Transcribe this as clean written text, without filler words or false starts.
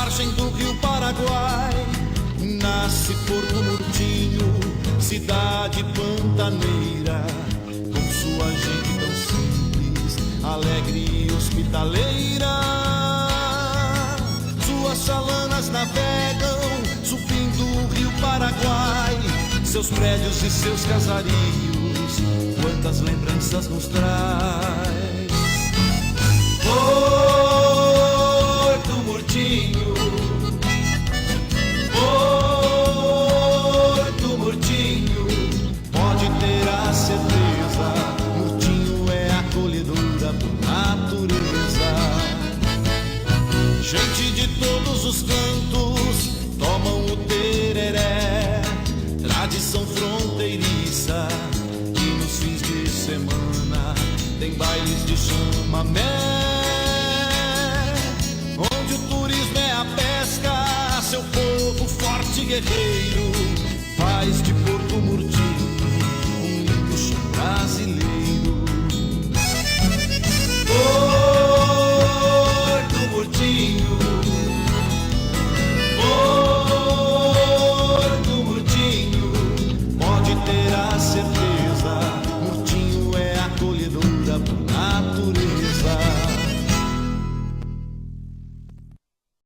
margem do rio Paraguai nasce Porto Murtinho, cidade pantaneira, com sua gente tão simples, alegre e hospitaleira. Suas chalanas navegam subindo o rio Paraguai, seus prédios e seus casarios, quantas lembranças nos traz. Porto Murtinho, Porto Murtinho, pode ter a certeza, Murtinho é acolhedora por natureza. Gente de todos os cantos tomam o tereré, tradição fronteiriça, e nos fins de semana tem bailes de chamamé, onde o turismo é a pesca, seu povo forte e guerreiro